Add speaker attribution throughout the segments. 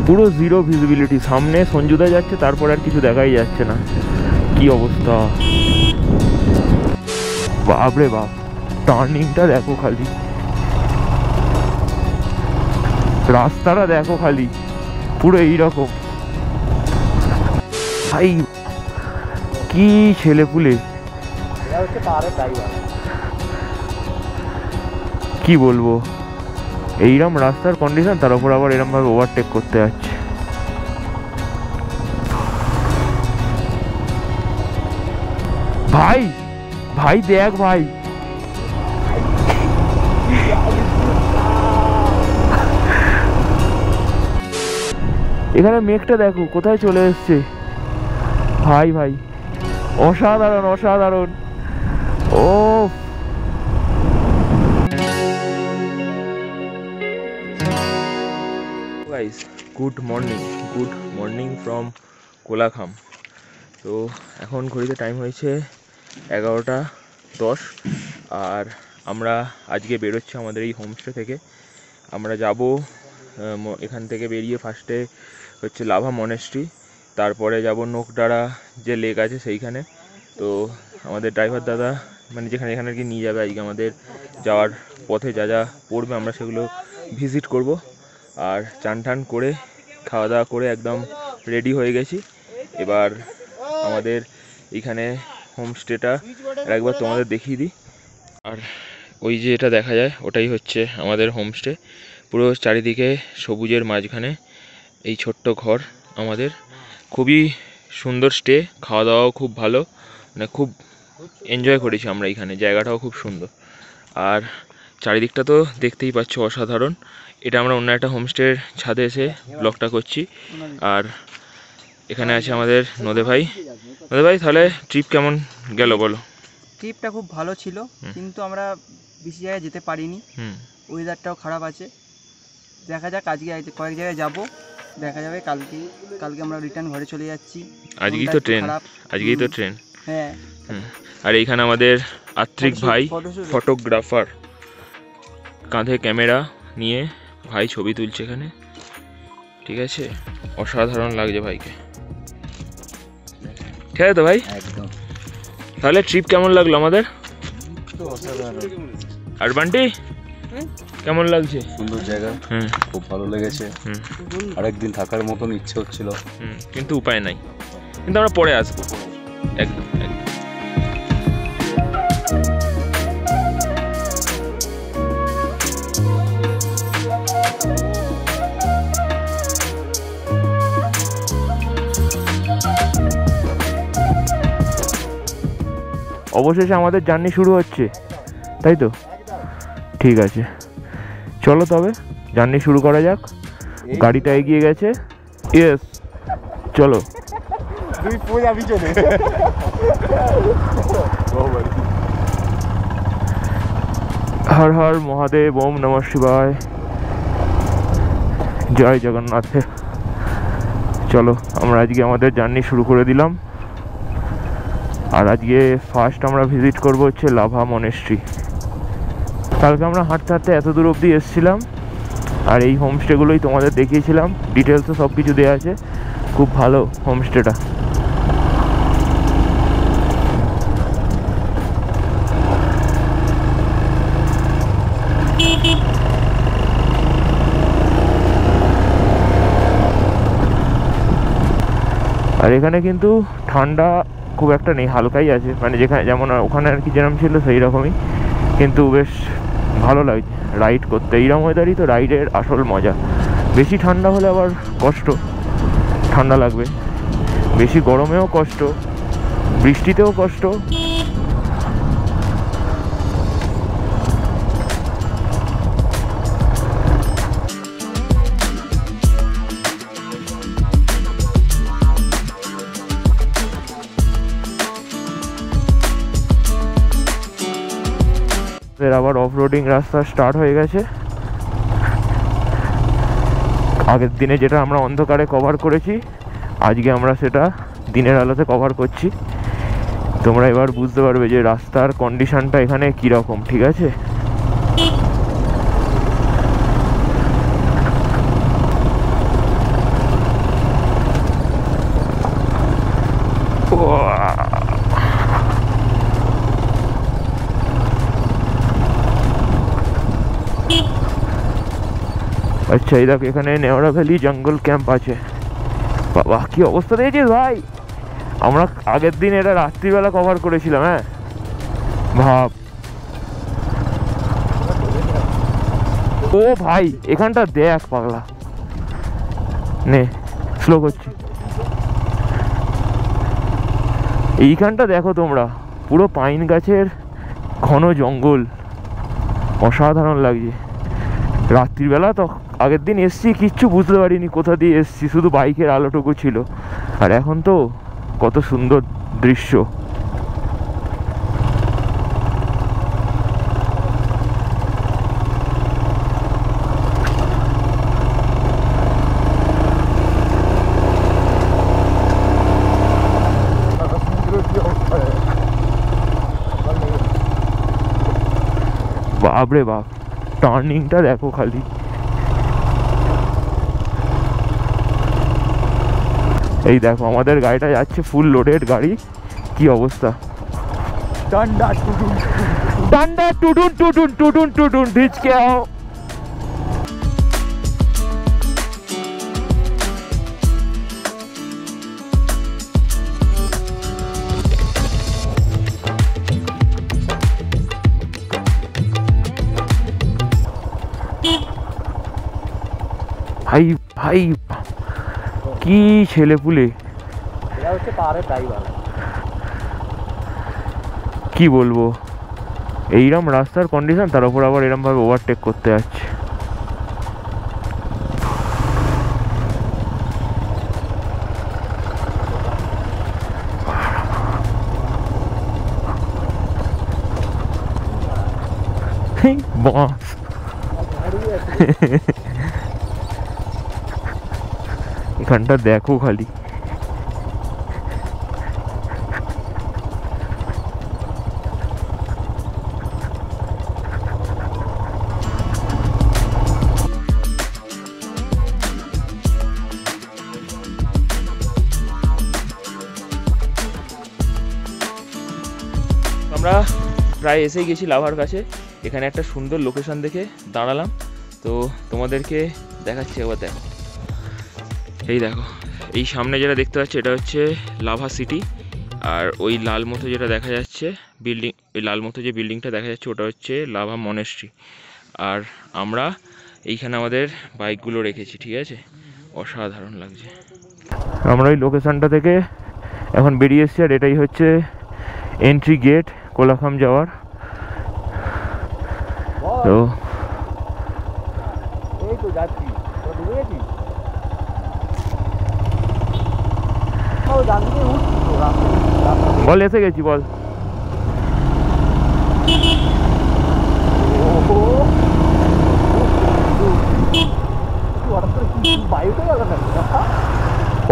Speaker 1: পুরো zero visibility. সামনে সঞ্জুদা যাচ্ছে, তারপর আর কিছু দেখাই যাচ্ছে না। কি অবস্থা বাপরে বাপ! টার্নিংটা দেখো খালি, রাস্তাটা দেখো খালি, পুরো এইরকম। ভাই কি ছেলেপুলে, কি বলবো, এইরকম রাস্তার কন্ডিশন, তার উপর আবার এরকম ভাবে ওভারটেক করতে যাচ্ছে। ভাই ভাই দেখ ভাই, এখানে মেঘটা দেখো কোথায় চলে এসছে। ভাই ভাই অসাধারণ অসাধারণ। Oh guys, good morning from Kolakham. তো এখন ঘড়িতে টাইম হয়েছে 11:10, আর আমরা আজকে বেরোচ্ছি আমাদের এই হোমস্টে থেকে। আমরা যাব এখান থেকে বেরিয়ে ফার্স্টে হচ্ছে লাভা মনেস্ট্রি, তারপরে যাব নোকডারা যে লেক আছে সেইখানে। তো আমাদের ড্রাইভার দাদা মানে যেখানে এখানে আর কি নিয়ে যাবে আজকে আমাদের যাওয়ার পথে যা যা পড়বে আমরা সেগুলো ভিজিট করব। আর চান টান করে খাওয়া দাওয়া করে একদম রেডি হয়ে গেছি। এবার আমাদের এইখানে হোমস্টেটা একবার তোমাদের দেখিয়ে দিই। আর ওই যে এটা দেখা যায় ওটাই হচ্ছে আমাদের হোমস্টে। পুরো চারিদিকে সবুজের মাঝখানে এই ছোট্ট ঘর আমাদের। খুবই সুন্দর স্টে, খাওয়া দাওয়াও খুব ভালো, মানে খুব এনজয় করেছি আমরা এখানে, জায়গাটাও খুব সুন্দর। আর চারিদিকটা তো দেখতেই পাচ্ছ অসাধারণ। এটা আমরা অন্য একটা হোমস্টের ছাদে এসে ব্লগটা করছি। আর এখানে আছে আমাদের নদে ভাই। তাহলে ট্রিপ কেমন গেল বলো?
Speaker 2: ট্রিপটা খুব ভালো ছিল, কিন্তু আমরা বেশি জায়গায় যেতে পারিনি, ওয়েদারটাও খারাপ আছে। দেখা যাক, আজকে কয়েক জায়গায় যাব, দেখা যাবে। কালকে আমরা রিটার্ন ঘরে চলে যাচ্ছি।
Speaker 1: আজকেই তো ট্রেন।
Speaker 2: হ্যাঁ।
Speaker 1: আর এইখানে আমাদের আত্রিক ভাই ফটোগ্রাফার, কাঁধে ক্যামেরা নিয়ে ভাই ছবি তুলছে এখানে। ঠিক আছে, অসাধারণ লাগছে ভাইকে। ঠিক আছে তো ভাই,
Speaker 3: একদম।
Speaker 1: তাহলে ট্রিপ কেমন লাগলো আমাদের? আর বান্টি কেমন লাগছে?
Speaker 3: সুন্দর জায়গা, খুব ভালো লেগেছে। আরেকদিন থাকার মতন ইচ্ছে হচ্ছিল,
Speaker 1: কিন্তু উপায় নাই, কিন্তু আমরা পরে আসবো। একদম একদম। অবশেষে আমাদের জার্নি শুরু হচ্ছে, তাই তো? ঠিক আছে, চলো তবে জার্নি শুরু করা যাক। গাড়িটা এগিয়ে গেছে। ইয়েস, চলো। হর হর মহাদেব, ওম নমঃ শিবায়, জয় জগন্নাথ। চলো আমরা আজকে আমাদের জার্নি শুরু করে দিলাম। আর আজকে ফার্স্ট আমরা ভিজিট করব হচ্ছে লাভা মনেস্ট্রি। কালকে আমরা হাঁটতে হাঁটতে এত দূর অবধি এসেছিলাম, আর এই হোমস্টেগুলোই তোমাদের দেখিয়েছিলাম। ডিটেলসে সব কিছু দেওয়া আছে, খুব ভালো হোমস্টেটা। আর এখানে কিন্তু ঠান্ডা খুব একটা নেই, হালকাই আছে, মানে যেখানে যেমন ওখানে আর কি যেরকম ছিল সেই রকমই, কিন্তু বেশ ভালো লাগছে রাইড করতে। এইরকম ওয়েদারই তো রাইডের আসল মজা। বেশি ঠান্ডা হলে আবার কষ্ট, ঠান্ডা লাগবে। বেশি গরমেও কষ্ট, বৃষ্টিতেও কষ্ট। আবার অফ রোডিং রাস্তা স্টার্ট হয়ে গেছে। আগের দিনে যেটা আমরা অন্ধকারে কভার করেছি, আজকে আমরা সেটা দিনের আলোতে কভার করছি। তোমরা এবার বুঝতে পারবে যে রাস্তার কন্ডিশনটা এখানে কীরকম। ঠিক আছে, আচ্ছা এই দেখো এখানে নেওড়া ভ্যালি জঙ্গল ক্যাম্প আছে। বাবা কি অবস্থা দেখেছিস ভাই, আমরা আগের দিন এটা রাত্রিবেলা কভার করেছিলাম। হ্যাঁ ভাব, ও ভাই এখানটা দেখ পাগলা, নে স্লো করছি। এইখানটা দেখো তোমরা, পুরো পাইন গাছের ঘন জঙ্গল, অসাধারণ লাগছে। রাত্রিবেলা তো আগের দিন এসছি, কিচ্ছু বুঝতে পারিনি কোথা দিয়ে এসছি, শুধু বাইকের আলোটুকু ছিল। আর এখন তো কত সুন্দর দৃশ্য। বাপরে বাপ, টার্নিংটা দেখো খালি। এই দেখো আমাদের গাড়িটা যাচ্ছে ফুল লোডেড গাড়ি, কি অবস্থা।
Speaker 2: ডান্ডা টুডুন
Speaker 1: ডান্ডা টুডুন টুডুন টুডুন টুডুন ঢিচকে আও। ভাই ভাই কি ছেলেপুলে,
Speaker 2: এটা হচ্ছে পাহাড়ের ড্রাইভার।
Speaker 1: কি বলবো, এইরকম রাস্তার কন্ডিশন, তার উপর আবার এরকম ভাবে ওভারটেক করতে যাচ্ছে। বাস এখানটা দেখো খালি। আমরা প্রায় এসে গেছি লাভার কাছে। এখানে একটা সুন্দর লোকেশন দেখে দাঁড়ালাম, তো তোমাদেরকে দেখাচ্ছি একবার। দেখো এই দেখো, এই সামনে যেটা দেখতে পাচ্ছ এটা হচ্ছে লাভা সিটি। আর ওই লাল মতো যেটা দেখা যাচ্ছে বিল্ডিং, ওই লাল মতো যে বিল্ডিংটা দেখা যাচ্ছে ওটা হচ্ছে লাভা মনেস্ট্রি। আর আমরা এইখানে আমাদের বাইকগুলো রেখেছি, ঠিক আছে। অসাধারণ লাগছে। আমরা ওই লোকেশনটা থেকে এখন বেরিয়ে এসেছি, আর এটাই হচ্ছে এন্ট্রি গেট কোলাখাম যাওয়ার। তো
Speaker 2: এই তো যাচ্ছি, তো ডুবে গেছিস?
Speaker 1: বল এসে গেছি, বল।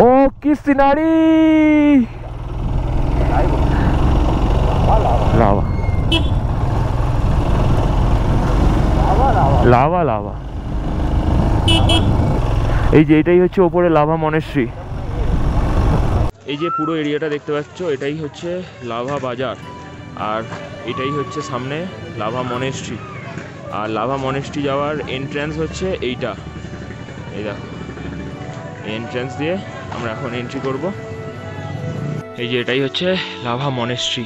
Speaker 1: ও কি সিনারি, লাভা লাভা লাভা। এই যে এটাই হচ্ছে ওপরে লাভা মনেস্ট্রি। এই যে পুরো এরিয়াটা দেখতে পাচ্ছ এটাই হচ্ছে লাভা বাজার, আর এটাই হচ্ছে সামনে লাভা মনেস্ট্রি। আর লাভা মনেস্ট্রি যাওয়ার এন্ট্রান্স হচ্ছে এইটা, এই দেখো এন্ট্রান্স দিয়ে আমরা এখন এন্ট্রি করব। এই যে এটাই হচ্ছে লাভা মনেস্ট্রি।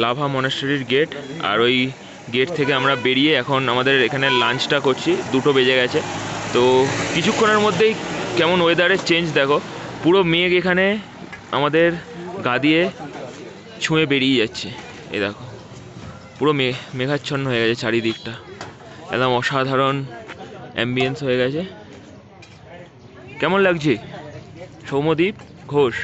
Speaker 1: লাভা মনেস্ট্রির গেট, আর ওই গেট থেকে আমরা বেরিয়ে এখন আমাদের এখানে লাঞ্চটা করছি। 2টো বেজে গেছে, তো কিছুক্ষণের মধ্যেই কেমন ওয়েদারের চেঞ্জ দেখো। পুরো মেঘ এখানে আমাদের গা দিয়ে ছুঁয়ে বেরিয়ে যাচ্ছে। এই দেখো পুরো মেঘাচ্ছন্ন হয়ে গেছে চারিদিকটা, একদম অসাধারণ অ্যাম্বিয়েন্স হয়ে গেছে। কেমন লাগছে? সৌম্যদীপ ঘোষ।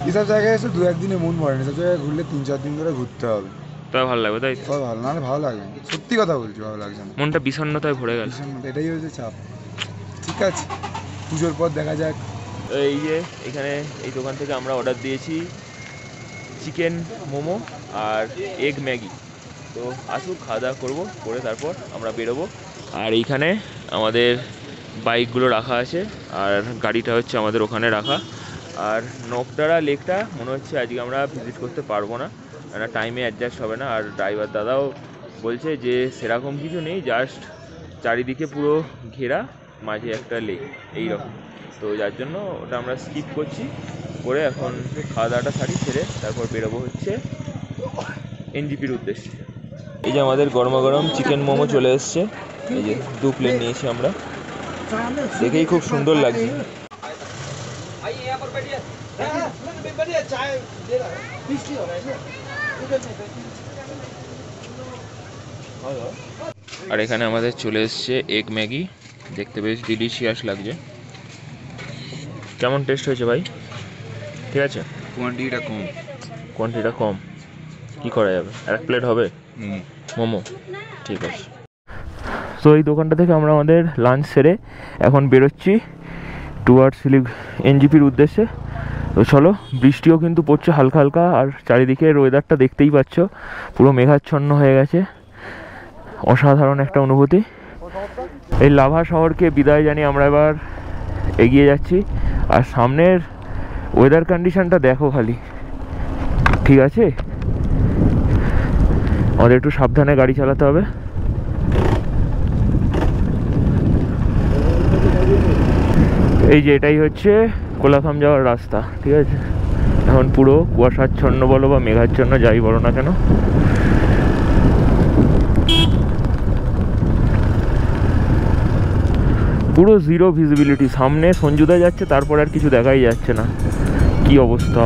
Speaker 4: এসব জায়গায় এসে 2-1 দিনে মন ভরে না, এসব জায়গায় ঘুরলে 3-4 দিন ধরে ঘুরতে হবে,
Speaker 1: তাই ভালো লাগবে, তাই তো?
Speaker 4: তবে ভালো, নাহলে ভালো লাগবে না। সত্যি কথা বলছি, ভালো লাগছে না,
Speaker 1: মনটা বিষণ্ণতায় ভরে গেল।
Speaker 4: এটাই হচ্ছে চাপ। ঠিক আছে, পুজোর পর দেখা যাক।
Speaker 1: এই যে এখানে এই দোকান থেকে আমরা অর্ডার দিয়েছি চিকেন মোমো আর এগ ম্যাগি। তো আসুক, খাওয়া দাওয়া করবো, করে তারপর আমরা বেরোবো। আর এইখানে আমাদের বাইকগুলো রাখা আছে, আর গাড়িটা হচ্ছে আমাদের ওখানে রাখা। আর নকডারা লেকটা মনে হচ্ছে আজকে আমরা ভিজিট করতে পারবো না, কেন টাইমে অ্যাডজাস্ট হবে না। আর ড্রাইভার দাদাও বলছে যে সেরকম কিছু নেই, জাস্ট চারিদিকে পুরো ঘেরা, মাঝে একটা লেক এইরকম। তো যার জন্য ওটা আমরা স্কিপ করছি, করে এখন খাওয়া দাওয়াটা সারি, সেরে তারপর বেরোবো হচ্ছে এনজিপির উদ্দেশ্যে। এই যে আমাদের গরমা গরম চিকেন মোমো চলে এসছে, এই যে 2 প্লেট নিয়েছি আমরা, দেখেই খুব সুন্দর লাগছে। আর এখানে আমাদের চলে এসছে এগ ম্যাগি, দেখতে বেশ ডিলিশিয়াস লাগছে। কেমন টেস্ট হয়েছে ভাই? ঠিক আছে, কোয়ান্টিটিটা কম, কি করা যাবে, 1 প্লেট হবে মোমো, ঠিক আছে। তো এই দোকানটা থেকে আমরা আমাদের লাঞ্চ সেরে এখন বেরোচ্ছি টুয়ার্ডস এনজিপির উদ্দেশ্যে। তো চলো, বৃষ্টিও কিন্তু পড়ছে হালকা হালকা, আর চারিদিকের ওয়েদারটা দেখতেই পাচ্ছ, পুরো মেঘাচ্ছন্ন হয়ে গেছে। অসাধারণ একটা অনুভূতি। এই লাভা শহরকে বিদায় জানিয়ে আমরা এবার এগিয়ে যাচ্ছি। আর সামনের ওয়েদার কন্ডিশনটা দেখো খালি, ঠিক আছে? আমাদের একটু সাবধানে গাড়ি চালাতে হবে। এই যে এটাই হচ্ছে কোলাখাম যাওয়ার রাস্তা, ঠিক আছে? এখন পুরো কুয়াশাচ্ছন্ন বলো বা মেঘাচ্ছন্ন, যাই বলো না কেন। পুরো জিরো ভিজিবিলিটি, সামনে সঞ্জুদা যাচ্ছে, তারপর আর কিছু দেখাই যাচ্ছে না, কি অবস্থা।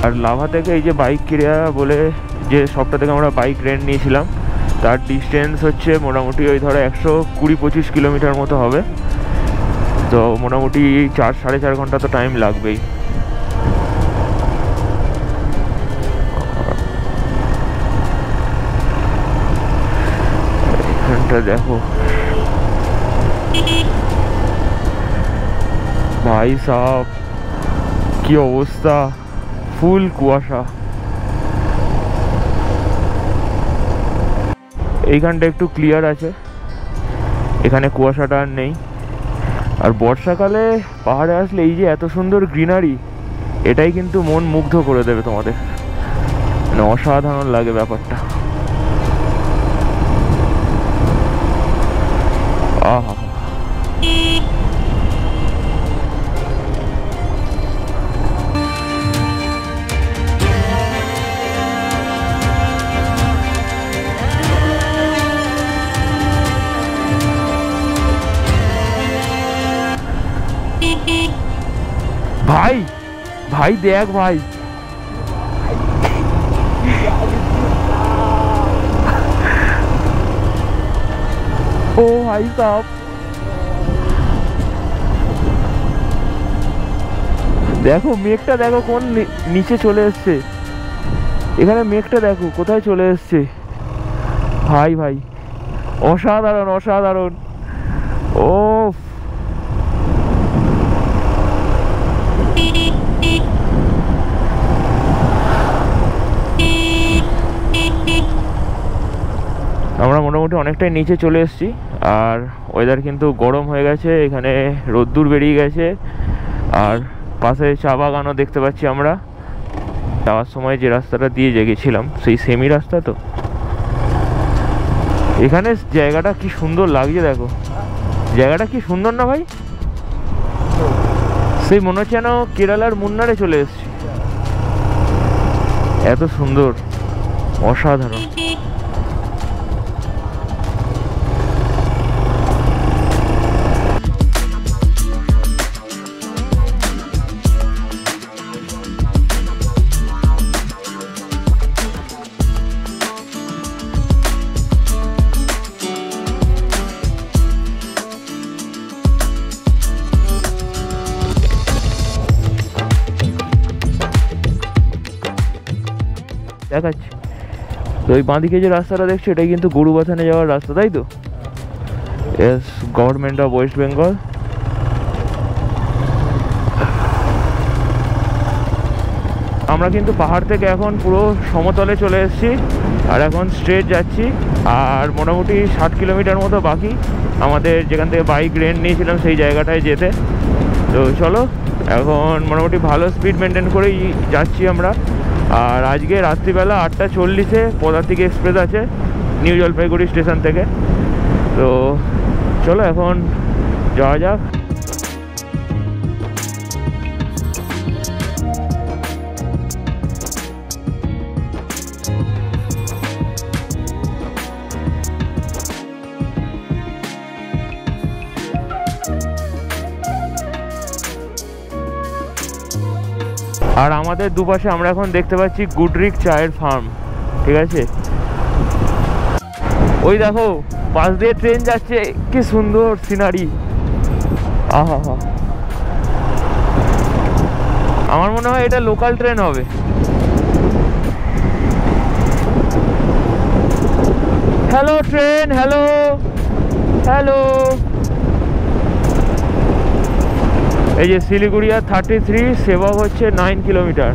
Speaker 1: আর লাভা থেকে এই যে বাইক ক্রিয়া বলে যে শপটা থেকে আমরা বাইক রেন্ট নিয়েছিলাম, তার ডিস্টেন্স হচ্ছে মোটামুটি ওই ধরো 120-25 কিলোমিটার মতো হবে। তো মোটামুটি 4-4.5 ঘন্টা তো টাইম লাগবেই। এখানটা দেখো ভাই সাহেব, কি অবস্থা, ফুল কুয়াশা। এইখানটা একটু ক্লিয়ার আছে, এখানে কুয়াশাটা আর নেই। আর বর্ষাকালে পাহাড়ে আসলে এই যে এত সুন্দর গ্রিনারি, এটাই কিন্তু মন মুগ্ধ করে দেবে তোমাদের, মানে অসাধারণ লাগে ব্যাপারটা। আহা, ভাই ভাই দেখ ভাই, ও ভাই সাহেব দেখো, মেঘটা দেখো কোন নিচে চলে এসছে, এখানে মেঘটা দেখো কোথায় চলে এসছে। ভাই ভাই অসাধারণ অসাধারণ। ও আমরা মোটামুটি অনেকটাই নিচে চলে এসেছি, আর ওয়েদার কিন্তু গরম হয়ে গেছে, এখানে রোদ্দুর বেরিয়ে গেছে। আর পাশে চা বাগানও দেখতে পাচ্ছি আমরা, যাওয়ার সময় যে রাস্তাটা দিয়ে গেছিলাম সেই সেমি রাস্তা। তো এখানে জায়গাটা কি সুন্দর লাগছে, দেখো জায়গাটা কি সুন্দর না ভাই? সেই মনে হচ্ছে যেন কেরালার মুন্নারে চলে এসেছি। এত সুন্দর, অসাধারণ। দেখাচ্ছি তো ওই বাঁদিকে যে রাস্তাটা দেখছো এটাই কিন্তু গরুবাথানে যাওয়ার রাস্তা, তাই তো? S government of West Bengal. আমরা কিন্তু পাহাড় থেকে এখন পুরো সমতলে চলে এসেছি আর এখন স্ট্রেট যাচ্ছি। আর মোটামুটি 60 কিলোমিটার মতো বাকি আমাদের যেখান থেকে বাইক রেন্ট নিয়েছিলাম সেই জায়গাটায় যেতে। তো চলো, এখন মোটামুটি ভালো স্পিড মেনটেন করেই যাচ্ছি আমরা। আর আজকে রাত্রিবেলা 8:40-এ পদাতিক এক্সপ্রেস আছে নিউ জলপাইগুড়ি স্টেশন থেকে। তো চলো এখন যাওয়া যাক। আর আমাদের দুপাশে আমরা এখন দেখতে পাচ্ছি গুডরিক চায়ের ফার্ম, ঠিক আছে? ওই দেখো পাশ দিয়ে ট্রেন যাচ্ছে, কি সুন্দর সিনারি। আহা হা, আমার মনে হয় এটা লোকাল ট্রেন হবে। Hello train, hello hello. এই যে শিলিগুড়ি আর 33, সেবক হচ্ছে 9 কিলোমিটার।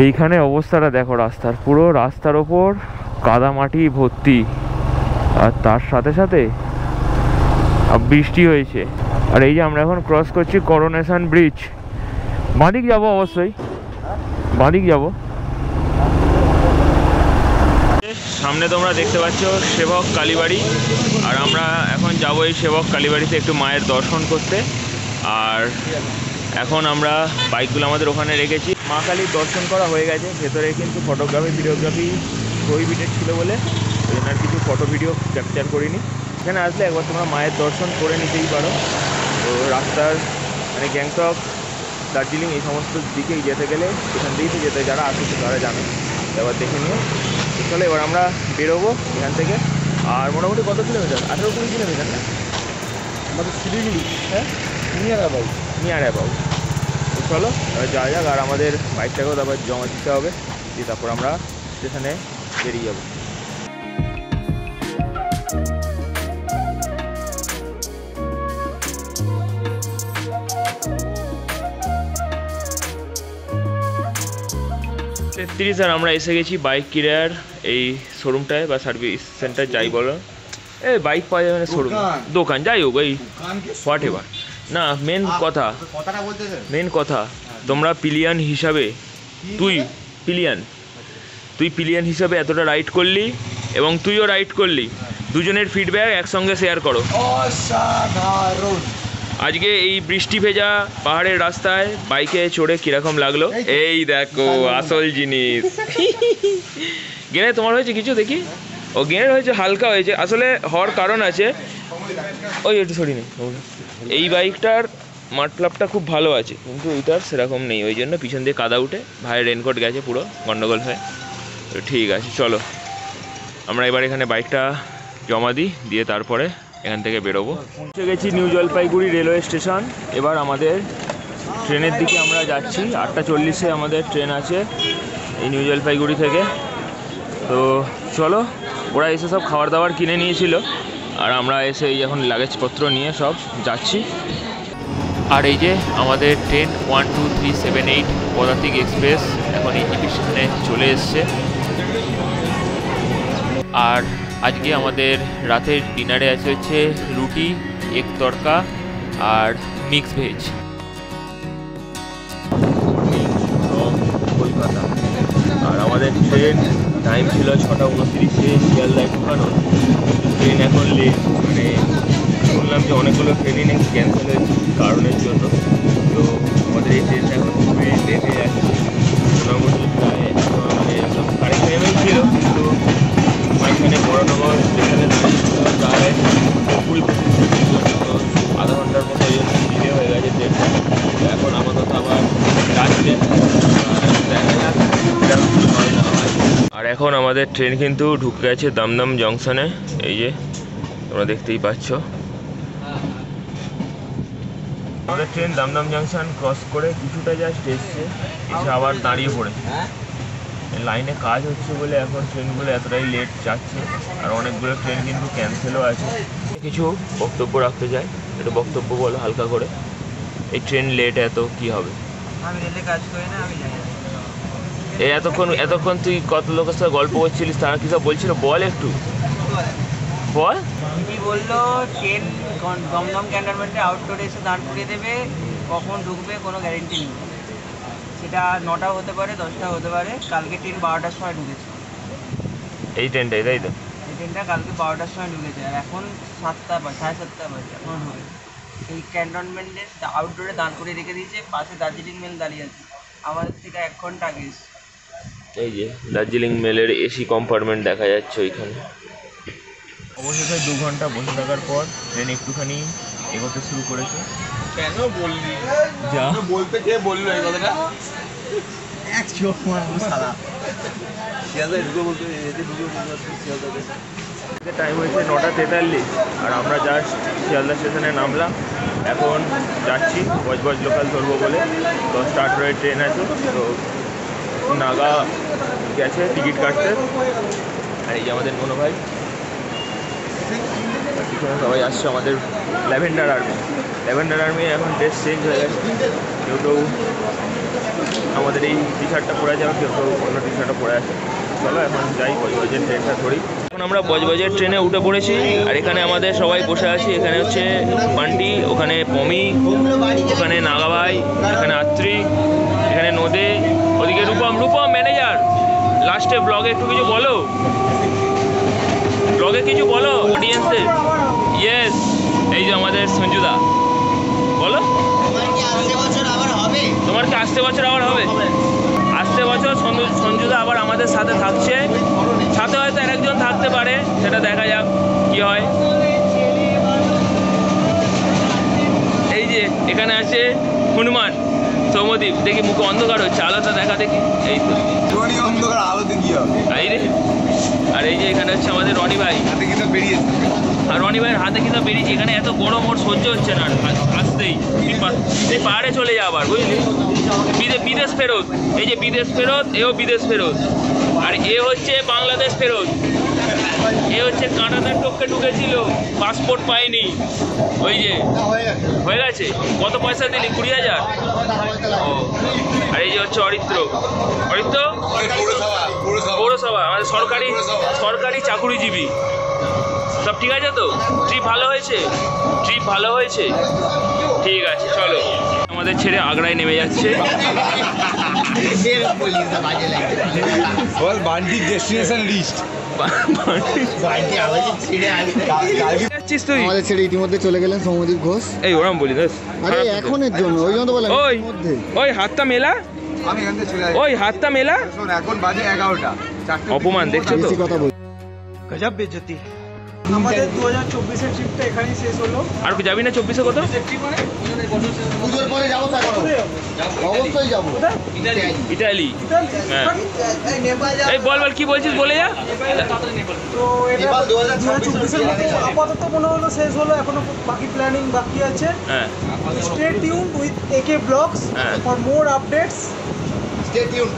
Speaker 1: এইখানে অবস্থাটা দেখো রাস্তার, পুরো রাস্তার ওপর কাদামাটি ভর্তি, আর তার সাথে সাথে বৃষ্টি হয়েছে। আর এই যে আমরা এখন ক্রস করছি করোনেশন ব্রিজ। বাঁদিক যাবো, অবশ্যই বাঁদিক যাবো। সামনে তোমরা দেখতে পাচ্ছ সেবক কালীবাড়ি, আর আমরা এখন যাবো এই সেবক কালীবাড়িতে একটু মায়ের দর্শন করতে। আর এখন আমরা বাইকগুলো আমাদের ওখানে রেখেছি। মা কালীর দর্শন করা হয়ে গেছে। ভেতরে কিন্তু ফটোগ্রাফি ভিডিওগ্রাফি প্রহিবিটেড ছিল বলে ওই জন্য আর কিছু ফটো ভিডিও ক্যাপচার করিনি। এখানে আসলে একবার তোমরা মায়ের দর্শন করে নিতেই পারো। তো রাস্তার মানে গ্যাংটক, দার্জিলিং এই সমস্ত দিকেই যেতে গেলে এখান দিয়েই তো যেতে, যারা আসে তারা জানে। এবার দেখে নিও। চলো এবার আমরা বেরোবো এখান থেকে। আর মোটামুটি কত কিলোমিটার? 18-20 কিলোমিটার না
Speaker 4: আমাদের শিলিগুড়ি, হ্যাঁ নিয়ার অ্যাবাউট।
Speaker 1: তো চলো এবার যাওয়া যাক। আর আমাদের বাইকটাকেও তারপর জমা দিতে হবে, দিয়ে তারপর আমরা স্টেশনে বেরিয়ে যাবো। আর আমরা এসে গেছি বাইক কিরার এই শোরুমটায় বা সার্ভিস সেন্টার যাই বলো, এই বাইক পাওয়া যাবে না শোরুম, দোকান যাই হোক, এই হোয়াট এভার না। মেন কথা তোমরা পিলিয়ন হিসাবে, তুই পিলিয়ন হিসাবে এতটা রাইড করলি এবং তুইও রাইড করলি, দুজনের ফিডব্যাক একসঙ্গে শেয়ার করো। আজকে এই বৃষ্টি ভেজা পাহাড়ের রাস্তায় বাইকে চড়ে কিরকম লাগলো? এই দেখো আসল জিনিস। গেনে তোমার হয়েছে কিছু দেখি? ও গেনের হয়েছে, হালকা হয়েছে। আসলে হওয়ার কারণ আছে, ওই একটু সরি নেই। এই বাইকটার মাঠফ্লাপটা খুব ভালো আছে, কিন্তু ওইটার সেরকম নেই, ওই জন্য পিছন দিয়ে কাদা উঠে ভাইয়ের রেনকোট গেছে পুরো গন্ডগোল হয়ে। তো ঠিক আছে, চলো আমরা এবার এখানে বাইকটা জমা দিই, দিয়ে তারপরে এখান থেকে বেরোবো। পৌঁছে গেছি নিউ জলপাইগুড়ি রেলওয়ে স্টেশন। এবার আমাদের ট্রেনের দিকে আমরা যাচ্ছি। 8:40-এ আমাদের ট্রেন আছে এই নিউ জলপাইগুড়ি থেকে। তো চলো, ওরা এসে সব খাবার দাবার কিনে নিয়েছিল, আর আমরা এসে এই এখন লাগেজপত্র নিয়ে সব যাচ্ছি। আর এই যে আমাদের ট্রেন 12378 পদাতিক এক্সপ্রেস এখন এই স্টেশনে চলে এসছে। আর আজকে আমাদের রাতের ডিনারে আছে হচ্ছে রুটি, এগ তড়কা আর মিক্স ভেজ। কলকাতা। আর আমাদের ট্রেন টাইম ছিল 6:29-এ শিয়ালদায় ঢুকানোর। ট্রেন এখন লেট, মানে শুনলাম যে অনেকগুলো ট্রেনই নাকি ক্যান্সেল হয়েছে কারণের জন্য। তো আমাদের এখন আমাদের ট্রেন কিন্তু ঢুকে গেছে দমদম জংশনে। এই যে তোমরা দেখতেই পাচ্ছ, আমাদের ট্রেন দমদম জংশন ক্রস করে কিছুটা জাস্ট এসছে, এসে আবার দাঁড়িয়ে পড়েছে। লাইনে কাজ হচ্ছে বলে এখন ট্রেনগুলো এতটাই লেট যাচ্ছে, আর অনেকগুলো ট্রেন কিন্তু ক্যান্সেলও আছে। কিছু বক্তব্য রাখতে চাই, একটু বক্তব্য বলো হালকা করে। এই ট্রেন লেট এত কি হবে?
Speaker 2: আমি রেলে কাজ করি না, আমি জানি না।
Speaker 1: এই এতক্ষণ তুই কত লোকের সাথে গল্প করছিলিস, তারা কি সব বলছিল? বল একটু বল।
Speaker 2: কি বললো, ট্রেন দমদম ক্যান্টনমেন্টে আউটডোরে এসে দাঁড় করিয়ে দেবে, কখন ঢুকবে কোনো গ্যারেন্টি নেই। সেটা 9টাও হতে পারে, 10টাও হতে পারে। কালকে ট্রেন 12টার সময় ঢুকেছে,
Speaker 1: এই ট্রেনটাই, তাই তো?
Speaker 2: এই ট্রেনটা কালকে 12টার সময় ঢুকেছে, আর এখন 7টা বাজে, 7:30 বাজে, এখন ঢুকে। এই ক্যান্টনমেন্টে আউটডোরে দাঁড় করিয়ে রেখে দিয়েছে, পাশে দার্জিলিং মেল দাঁড়িয়ে আছে, আমাদের থেকে 1 ঘন্টা আগে এসে।
Speaker 1: এই যে দার্জিলিং মেলের এসি কম্পার্টমেন্ট দেখা যাচ্ছে ওইখানে। অবশেষে 2 ঘন্টা বসে থাকার পর ট্রেন একটুখানি এগোতে শুরু করেছে।
Speaker 4: কেন বললি?
Speaker 1: যা
Speaker 4: বলতে কে বললো এই কথাটা?
Speaker 2: এক চোখ মারবো সারা।
Speaker 4: শিয়ালদায় ঢুকে বলতে এতে ঢুকে বলতে শিয়ালদাতে।
Speaker 1: টাইম হয়েছে 9:43, আর আমরা জাস্ট শিয়ালদা স্টেশনে নামলাম। এখন যাচ্ছি বজবজ লোকাল ধরবো বলে। 10টা 18 ট্রেন আছে, তো নাগা গেছে টিকিট কাটতে। আর এই যে আমাদের মনো ভাই, পিছনে সবাই আসছে আমাদের ল্যাভেন্ডার আর্মি। এখন ড্রেস চেঞ্জ হয়ে গেছে, কেউ কেউ আমাদের এই টি শার্টটা পরে যাবে, কেউ কেউ অন্য টি শার্টটা পরে আছে। চলো এখন যাই বজবজের ট্রেনটা ধরি। এখন আমরা বজবজের ট্রেনে উঠে পড়েছি, আর এখানে আমাদের সবাই বসে আছি। এখানে হচ্ছে বান্টি, ওখানে পমি, ওখানে নাগাভাই, এখানে আত্রি, এখানে নদে, ওদিকে রূপম ম্যানেজার। লাস্টে ব্লগে একটু কিছু বলো, অডিয়েন্সদের। ইয়েস, এই যে আমাদের সঞ্জুদা, বলো তোমার কি আসতে বছর আবার হবে? আসতে বছর সঞ্জুদা আবার আমাদের সাথে থাকছে, সাথে হয়তো আরেকজন থাকতে পারে, সেটা দেখা যাক কি হয়। এই যে এখানে আছে হনুমান সৌমদীপ, দেখি মুখে অন্ধকার হচ্ছে, আলোটা দেখা দেখি। এই তো
Speaker 4: অন্ধকার আলোতে কি হবে?
Speaker 1: এই রে, আর এই যে এখানে হচ্ছে আমাদের রনি ভাই,
Speaker 4: হাতে কিন্তু বেরিয়েছে।
Speaker 1: আর রনি ভাইয়ের হাতে কিন্তু বেরিয়েছে। এখানে এত গরম ওর সহ্য হচ্ছে না, আসতেই তুই পাহাড়ে চলে যা আবার, বুঝলি? বিদেশ ফেরত, এই যে বিদেশ ফেরত, এও বিদেশ ফেরত, আর এ হচ্ছে বাংলাদেশ ফেরত। এ হচ্ছে কাঁটাতার টপকে ঢুকেছিল, পাসপোর্ট পায়নি, ওই যে হয়ে গেছে। কত পয়সা দিলি? 20,000। আর এই যে হচ্ছে অরিত্র, পৌরসভা, আমাদের সরকারি চাকুরিজীবী। সব ঠিক আছে তো? ট্রিপ ভালো হয়েছে? ঠিক আছে, চলো। আমাদের ছেড়ে আগ্রায় নেমে যাচ্ছে।
Speaker 4: বান্টির ডেস্টিনেশন লিস্ট।
Speaker 1: যাচ্ছিস তুই?
Speaker 5: আমাদের ছেড়ে ইতিমধ্যে চলে গেলেন সৌমদীপ ঘোষ।
Speaker 1: এই ওরম বলি না,
Speaker 5: আরে এখনের জন্য, ওই জন্য তো বললাম
Speaker 1: ওই
Speaker 5: মধ্যে।
Speaker 1: ওই হাতটা মেলা,
Speaker 4: আমি এখান থেকে চলে যাই।
Speaker 1: ওই হাতটা মেলা।
Speaker 4: শোন, এখন বাজে 11টা।
Speaker 1: অপমান দেখছো তো?
Speaker 5: বেশি কথা বল।
Speaker 2: গজব বেজতি। আমাদের 2024-এর ট্রিপটা এখানেই শেষ হলো।
Speaker 1: আর কি যাবি না 24-এ? কত
Speaker 5: পুজোর পরে যাবো, অবশ্যই যাবো
Speaker 1: ইটালি। হ্যাঁ, এই বল কি বলছিস, বলে যা।
Speaker 2: তো এটা 2024-এর আপাতত মনে হলো শেষ হলো, এখনো বাকি প্ল্যানিং বাকি আছে।
Speaker 1: হ্যাঁ,
Speaker 2: stay tuned with AK blogs
Speaker 1: হ্যাঁ।
Speaker 2: For more updates.
Speaker 5: Stay tuned.